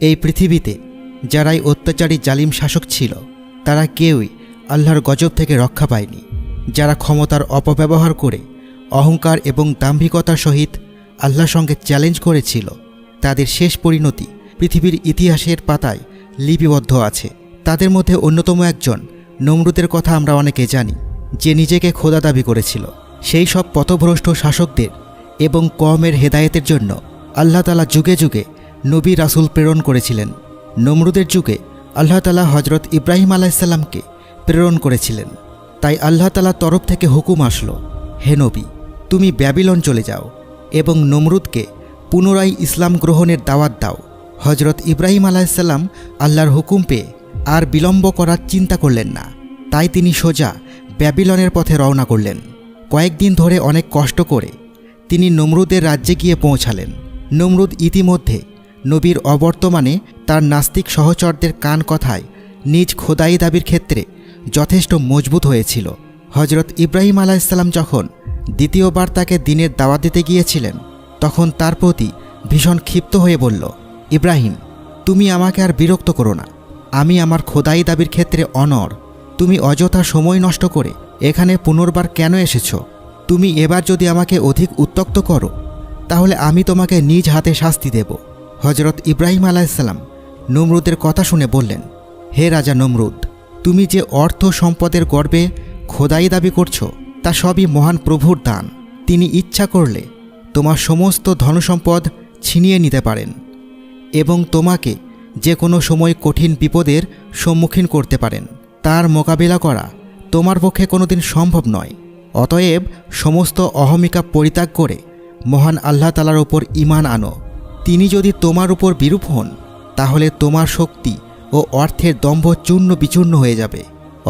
এই পৃথিবীতে যারাই অত্যাচারী জালিম শাসক ছিল তারা কেউই আল্লাহর গজব থেকে রক্ষা পায়নি। যারা ক্ষমতার অপব্যবহার করে অহংকার এবং দাম্ভিকতার সহিত আল্লাহর সঙ্গে চ্যালেঞ্জ করেছিল তাদের শেষ পরিণতি পৃথিবীর ইতিহাসের পাতায় লিপিবদ্ধ আছে। তাদের মধ্যে অন্যতম একজন নমরুদের কথা আমরা অনেকে জানি, যে নিজেকে খোদা দাবি করেছিল। সেই সব পথভ্রষ্ট শাসকদের এবং কওমের হেদায়েতের জন্য আল্লাহ তাআলা যুগে যুগে নবী রাসূল প্রেরণ করেছিলেন। নমরুদের যুগে আল্লাহ তাআলা হযরত ইব্রাহিম আলাইহিসসালামকে প্রেরণ করেছিলেন। তাই আল্লাহ তাআলার তরফ থেকে হুকুম আসলো, হে নবী, তুমি ব্যাবিলন চলে যাও এবং নমরুদকে পুনরায় ইসলাম গ্রহণের দাওয়াত দাও। হযরত ইব্রাহিম আলাইহিসসালাম আল্লাহর হুকুম পেয়ে আর বিলম্ব করার চিন্তা করলেন না। তাই তিনি সোজা ব্যাবিলনের পথে রওনা করলেন। কয়েকদিন ধরে অনেক কষ্ট করে তিনি নমরুদের রাজ্যে গিয়ে পৌঁছালেন। নমরুদ ইতিমধ্যে নবীর অবর্তমানে তার নাস্তিক সহচরদের কান কথায় নিজ খোদাই দাবির ক্ষেত্রে যথেষ্ট মজবুত হয়েছিল। হযরত ইব্রাহিম আলাইহিসসালাম যখন দ্বিতীয়বার তাকে দ্বীনের দাওয়াত দিতে গিয়েছিলেন তখন তার প্রতি ভীষণ ক্ষিপ্ত হয়ে বলল, ইব্রাহিম, তুমি আমাকে আর বিরক্ত করো না। আমি আমার খোদাই দাবির ক্ষেত্রে অনড়। তুমি অযথা সময় নষ্ট করে এখানে পুনর্বার কেন এসেছ? তুমি এবার যদি আমাকে অধিক উত্ত্যক্ত করো তাহলে আমি তোমাকে নিজ হাতে শাস্তি দেব। হযরত ইব্রাহিম আলাইহিসসালাম নমরুদের কথা শুনে বললেন, হে রাজা নমরুদ, তুমি যে অর্থ সম্পদের গর্বে খোদাই দাবি করছো তা সবই মহান প্রভুর দান। তিনি ইচ্ছা করলে তোমার সমস্ত ধনসম্পদ ছিনিয়ে নিতে পারেন এবং তোমাকে যে কোনো সময় কঠিন বিপদের সম্মুখীন করতে পারেন। তার মোকাবিলা করা তোমার পক্ষে কোনোদিন সম্ভব নয়। অতএব সমস্ত অহমিকা পরিত্যাগ করে মহান আল্লাহ তাআলার ওপর ঈমান আনো। তিনি যদি তোমার উপর বিরূপ হন তাহলে তোমার শক্তি ও অর্থের দম্ভ চূর্ণ বিচূর্ণ হয়ে যাবে।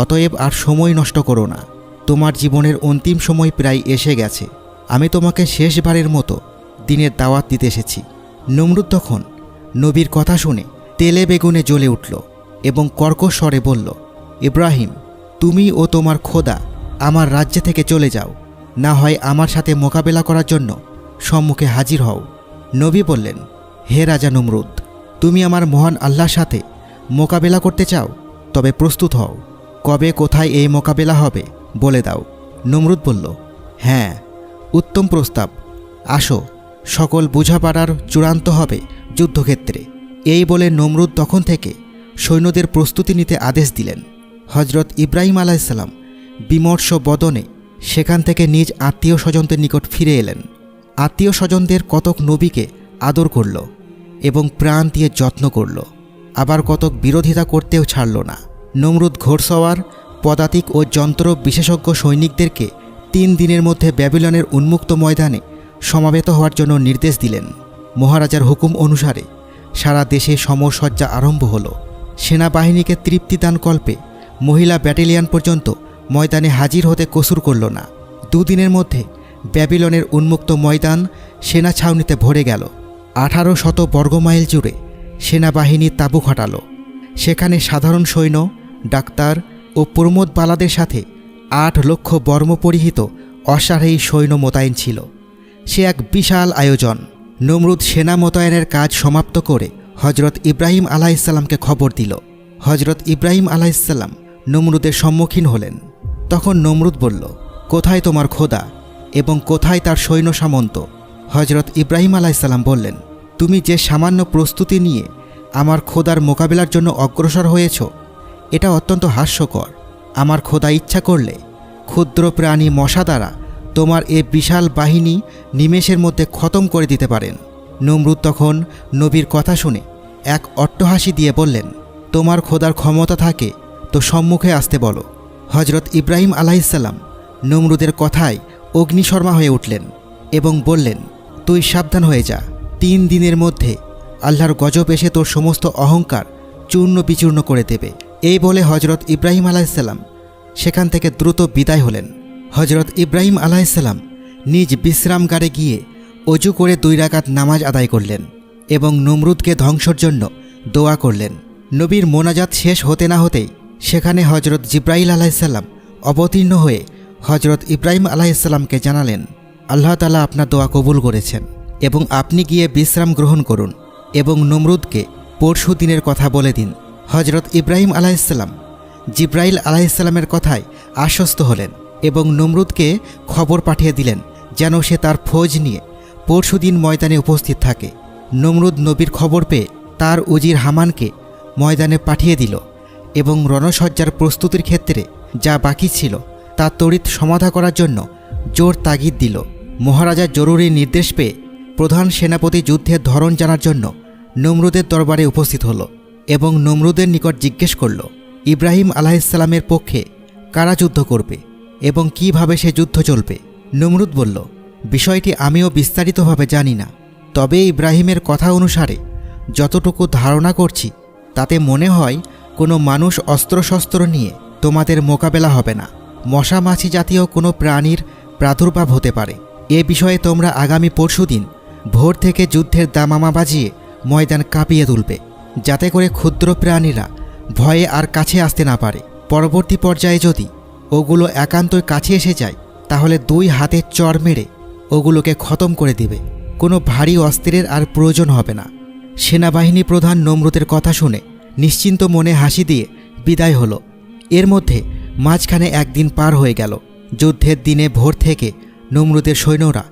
অতএব আর সময় নষ্ট করো না। তোমার জীবনের অন্তিম সময় প্রায় এসে গেছে। আমি তোমাকে শেষবারের মতো দ্বীনের দাওয়াত দিতে এসেছি। নমরুদ তখন নবীর কথা শুনে তেলে বেগুনে জ্বলে উঠল এবং কর্কশ স্বরে বলল, ইব্রাহিম, তুমি ও তোমার খোদা আমার রাজ্য থেকে চলে যাও, না হয় আমার সাথে মোকাবেলা করার জন্য সম্মুখে হাজির হও। নবী বললেন, হে রাজা নমরুদ, তুমি আমার মহান আল্লাহর সাথে মোকাবেলা করতে চাও? তবে প্রস্তুত হও। কবে কোথায় এই মোকাবেলা হবে বলে দাও। নমরুদ বলল, হ্যাঁ, উত্তম প্রস্তাব। আসো, সকল বোঝাপড়ার চূড়ান্ত হবে যুদ্ধক্ষেত্রে। এই বলে নমরুদ তখন থেকে সৈন্যদের প্রস্তুতি নিতে আদেশ দিলেন। হযরত ইব্রাহিম আলাইহিসসালাম বিমর্ষ বদনে সেখান থেকে নিজ আত্মীয় স্বজনদের নিকট ফিরে এলেন। আত্মীয় স্বজনদের কতক নবীকে আদর করল এবং প্রাণ দিয়ে যত্ন করল, আবার কতক বিরোধিতা করতেও ছাড়ল না। নমরুদ ঘোড়সওয়ার, পদাতিক ও যন্ত্র বিশেষজ্ঞ সৈনিকদেরকে 3 দিনের মধ্যে ব্যাবিলনের উন্মুক্ত ময়দানে সমাবেত হওয়ার জন্য নির্দেশ দিলেন। মহারাজার হুকুম অনুসারে সারা দেশে সমরসজ্জা আরম্ভ হল। সেনাবাহিনীকে তৃপ্তিদান কল্পে মহিলা ব্যাটালিয়ন পর্যন্ত ময়দানে হাজির হতে কসুর করল না। 2 দিনের মধ্যে ব্যাবিলনের উন্মুক্ত ময়দান সেনা ছাউনিতে ভরে গেল। 1800 বর্গমাইল জুড়ে সেনাবাহিনী তাঁবু খাটাল। সেখানে সাধারণ সৈন্য, ডাক্তার ও প্রমোদবালাদের সাথে 8 লক্ষ বর্মপরিহিত অশ্বারোহী সৈন্য মোতায়েন ছিল। সে এক বিশাল আয়োজন। নমরুদ সেনা মোতায়েনের কাজ সমাপ্ত করে হযরত ইব্রাহিম আলাইহিসসালামকে খবর দিল। হযরত ইব্রাহিম আলাইহিসসালাম নমরুদের সম্মুখীন হলেন। তখন নমরুদ বলল, কোথায় তোমার খোদা এবং কোথায় তার সৈন্য সামন্ত? হযরত ইব্রাহিম আলাইহিসসালাম বললেন, তুমি যে সামান্য প্রস্তুতি নিয়ে আমার খোদার মোকাবিলার জন্য অগ্রসর হয়েছ এটা অত্যন্ত হাস্যকর। আমার খোদা ইচ্ছা করলে ক্ষুদ্র প্রাণী মশা দ্বারা তোমার এ বিশাল বাহিনী নিমেষের মধ্যে খতম করে দিতে পারেন। নমরুদ তখন নবীর কথা শুনে এক অট্টহাসি দিয়ে বললেন, তোমার খোদার ক্ষমতা থাকে তো সম্মুখে আসতে বলো। হযরত ইব্রাহিম আলাইহিসসালাম নমরুদের কথায় অগ্নিশর্মা হয়ে উঠলেন এবং বললেন, তুই সাবধান হয়ে যা। 3 দিনের মধ্যে আল্লাহর গজব এসে তোর সমস্ত অহংকার চূর্ণ বিচূর্ণ করে দেবে। এই বলে হযরত ইব্রাহিম আলাইহিসসালাম সেখান থেকে দ্রুত বিদায় হলেন। হযরত ইব্রাহিম আলাইহিসসালাম নিজ বিশ্রামগারে গিয়ে অজু করে 2 রাকাত নামাজ আদায় করলেন এবং নমরুদকে ধ্বংসের জন্য দোয়া করলেন। নবীর মোনাজাত শেষ হতে না হতেই সেখানে হযরত জিব্রাইল আলাইহিসসালাম অবতীর্ণ হয়ে হযরত ইব্রাহিম আলাইহিসসালামকে জানালেন, আল্লাহ তাআলা আপনার দোয়া কবুল করেছেন এবং আপনি গিয়ে বিশ্রাম গ্রহণ করুন এবং নমরুদকে পরশু দিনের কথা বলে দিন। হজরত ইব্রাহিম আলাইহিসসালাম জিব্রাইল আলাইহিসসালামের কথায় আশ্বস্ত হলেন এবং নমরুদকে খবর পাঠিয়ে দিলেন যেন সে তার ফৌজ নিয়ে পরশুদিন ময়দানে উপস্থিত থাকে। নমরুদ নবীর খবর পেয়ে তার উজির হামানকে ময়দানে পাঠিয়ে দিল এবং রণসজ্জার প্রস্তুতির ক্ষেত্রে যা বাকি ছিল তা তড়িৎ সমাধা করার জন্য জোর তাগিদ দিল। মহারাজা জরুরি নির্দেশ পেয়ে প্রধান সেনাপতি যুদ্ধের ধরন জানার জন্য নমরুদের দরবারে উপস্থিত হল এবং নমরুদের নিকট জিজ্ঞেস করল ইব্রাহিম আলাইহিসসালামের পক্ষে কারা যুদ্ধ করবে এবং কিভাবে সে যুদ্ধ চলবে। নমরুদ বলল, বিষয়টি আমিও বিস্তারিতভাবে জানি না, তবে ইব্রাহিমের কথা অনুসারে যতটুকু ধারণা করছি তাতে মনে হয় কোনো মানুষ অস্ত্রশস্ত্র নিয়ে তোমাদের মোকাবেলা হবে না। মশা মাছি জাতীয় কোনো প্রাণীর প্রাদুর্ভাব হতে পারে। এ বিষয়ে তোমরা আগামী পরশুদিন ভোর থেকে যুদ্ধের দামামা বাজিয়ে ময়দান কাঁপিয়ে তুলবে, যাতে করে ক্ষুদ্র প্রাণীরা ভয়ে আর কাছে আসতে না পারে। পরবর্তী পর্যায়ে যদি ওগুলো একান্তই কাছে এসে যায় তাহলে 2 হাতে চড় মেরে ওগুলোকে খতম করে দিবে। কোনো ভারী অস্ত্রের আর প্রয়োজন হবে না। সেনাবাহিনী প্রধান নমরুদের কথা শুনে নিশ্চিন্ত মনে হাসি দিয়ে বিদায় হলো। এর মধ্যে মাঝখানে একদিন পার হয়ে গেল। যুদ্ধের দিনে ভোর থেকে নমরুদের সৈন্যরা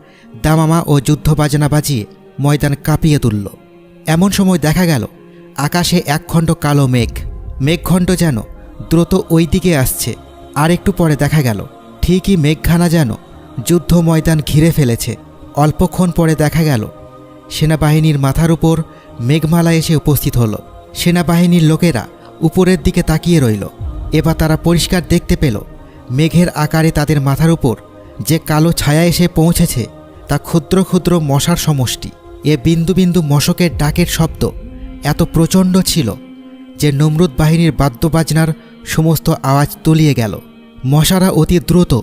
দামামা ও যুদ্ধবাজনা বাজিয়ে ময়দান কাঁপিয়ে তুলল। এমন সময় দেখা গেল আকাশে একখণ্ড কালো মেঘখণ্ড যেন দ্রুত ওই দিকে আসছে। আর একটু পরে দেখা গেল ঠিকই মেঘখানা যেন যুদ্ধ ময়দান ঘিরে ফেলেছে। অল্পক্ষণ পরে দেখা গেল সেনাবাহিনীর মাথার উপর মেঘমালা এসে উপস্থিত হল। সেনাবাহিনীর লোকেরা উপরের দিকে তাকিয়ে রইল। এবার তারা পরিষ্কার দেখতে পেল মেঘের আকারে তাদের মাথার উপর যে কালো ছায়া এসে পৌঁছেছে তা ক্ষুদ্র ক্ষুদ্র মশার সমষ্টি। এ বিন্দু বিন্দু মশকের ডাকের শব্দ এত প্রচণ্ড ছিল যে নমরুদ বাহিনীর বাদ্যবাজনার সমস্ত আওয়াজ তলিয়ে গেল। মশারা অতি দ্রুত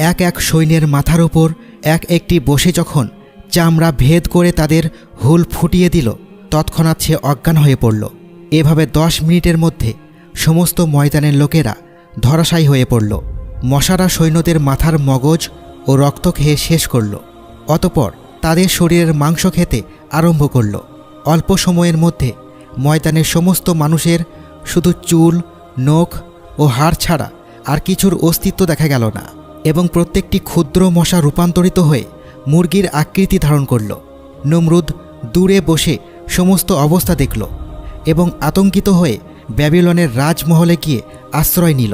এক এক সৈন্যের মাথার উপর এক একটি বসে যখন চামড়া ভেদ করে তাদের হুল ফুটিয়ে দিল, তৎক্ষণাৎ সে অজ্ঞান হয়ে পড়ল। এভাবে 10 মিনিটের মধ্যে সমস্ত ময়দানের লোকেরা ধরাশায়ী হয়ে পড়ল। মশারা সৈন্যদের মাথার মগজ ও রক্ত খেয়ে শেষ করল। অতপর তাদের শরীরের মাংস খেতে আরম্ভ করল। অল্প সময়ের মধ্যে ময়দানের সমস্ত মানুষের শুধু চুল, নখ ও হাড় ছাড়া আর কিছুর অস্তিত্ব দেখা গেল না এবং প্রত্যেকটি ক্ষুদ্র মশা রূপান্তরিত হয়ে মুরগির আকৃতি ধারণ করল। নমরুদ দূরে বসে সমস্ত অবস্থা দেখল এবং আতঙ্কিত হয়ে ব্যাবিলনের রাজমহলে গিয়ে আশ্রয় নিল।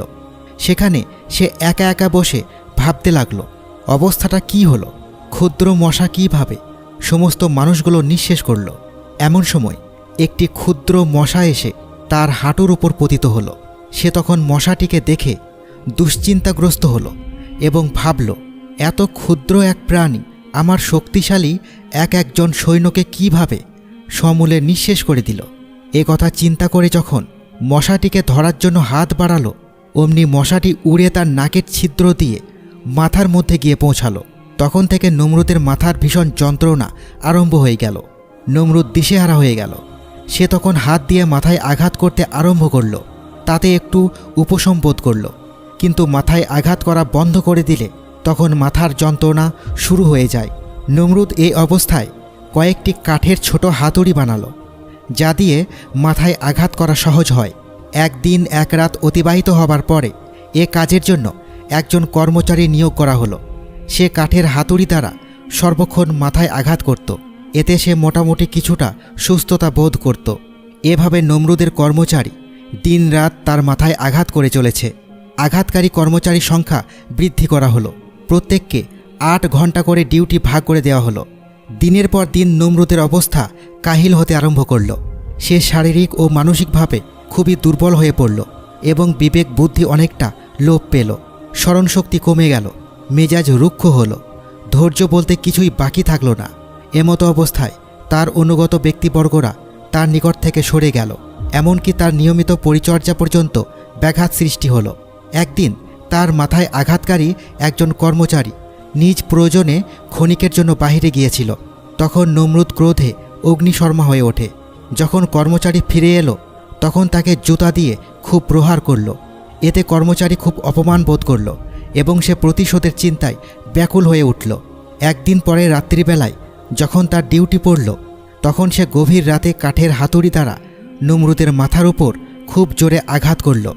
সেখানে সে একা একা বসে ভাবতে লাগল অবস্থাটা কি হলো, ক্ষুদ্র মশা কীভাবে সমস্ত মানুষগুলো নিঃশেষ করল। এমন সময় একটি ক্ষুদ্র মশা এসে তার হাঁটুর উপর পতিত হলো। সে তখন মশাটিকে দেখে দুশ্চিন্তাগ্রস্ত হলো এবং ভাবল, এত ক্ষুদ্র এক প্রাণী আমার শক্তিশালী একজন সৈন্যকে কিভাবে সমূলে নিঃশেষ করে দিল। এ কথা চিন্তা করে যখন মশাটিকে ধরার জন্য হাত বাড়ালো, অমনি মশাটি উড়ে তার নাকের ছিদ্র দিয়ে মাথার মধ্যে গিয়ে পৌঁছালো। তখন থেকে নমরুদের মাথার ভীষণ যন্ত্রণা আরম্ভ হয়ে গেল। নমরুদ দিশেহারা হয়ে গেল। সে তখন হাত দিয়ে মাথায় আঘাত করতে আরম্ভ করল। তাতে একটু উপশম বোধ করল, কিন্তু মাথায় আঘাত করা বন্ধ করে দিলে তখন মাথার যন্ত্রণা শুরু হয়ে যায়। নমরুদ এই অবস্থায় কয়েকটি কাঠের ছোট হাতুড়ি বানালো, যা দিয়ে মাথায় আঘাত করা সহজ হয়। একদিন এক রাত অতিবাহিত হবার পরে এ কাজের জন্য একজন কর্মচারী নিয়োগ করা হলো। সে কাঠের হাতুড়ি দ্বারা সর্বক্ষণ মাথায় আঘাত করত। এতে সে মোটামুটি কিছুটা সুস্থতা বোধ করত। এভাবে নমরুদের কর্মচারী দিনরাত তার মাথায় আঘাত করে চলেছে। আঘাতকারী কর্মচারীর সংখ্যা বৃদ্ধি করা হলো। প্রত্যেককে 8 ঘন্টা করে ডিউটি ভাগ করে দেওয়া হলো। দিনের পর দিন নমরুদের অবস্থা কাহিল হতে আরম্ভ করল। সে শারীরিক ও মানসিকভাবে খুবই দুর্বল হয়ে পড়ল এবং বিবেক বুদ্ধি অনেকটা লোপ পেল। স্মরণশক্তি কমে গেল, মেজাজ রুক্ষ হলো, ধৈর্য বলতে কিছুই বাকি থাকল না। এমতো অবস্থায় তার অনুগত ব্যক্তিবর্গরা তার নিকট থেকে সরে গেল, এমনকি তার নিয়মিত পরিচর্যা পর্যন্ত ব্যাঘাত সৃষ্টি হলো। একদিন তার মাথায় আঘাতকারী একজন কর্মচারী নিজ প্রয়োজনে ক্ষণিকের জন্য বাহিরে গিয়েছিল। তখন নমরুদ ক্রোধে অগ্নিশর্মা হয়ে ওঠে। যখন কর্মচারী ফিরে এলো তখন তাকে জুতা দিয়ে খুব প্রহার করল। এতে কর্মচারী খুব অপমান বোধ করল এবং সে প্রতিশোধের চিন্তায় ব্যাকুল হয়ে উঠল। একদিন পরে রাত্রিবেলায় যখন তার ডিউটি পড়ল, তখন সে গভীর রাতে কাঠের হাতুড়ি দ্বারা নমরুদের মাথার উপর খুব জোরে আঘাত করল।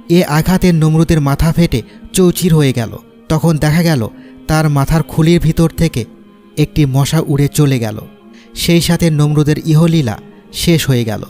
এ আঘাতে নমরুদের মাথা ফেটে চৌচির হয়ে গেল। তখন দেখা গেল তার মাথার খুলির ভিতর থেকে একটি মশা উড়ে চলে গেল। সেই সাথে নমরুদের ইহলীলা শেষ হয়ে গেল।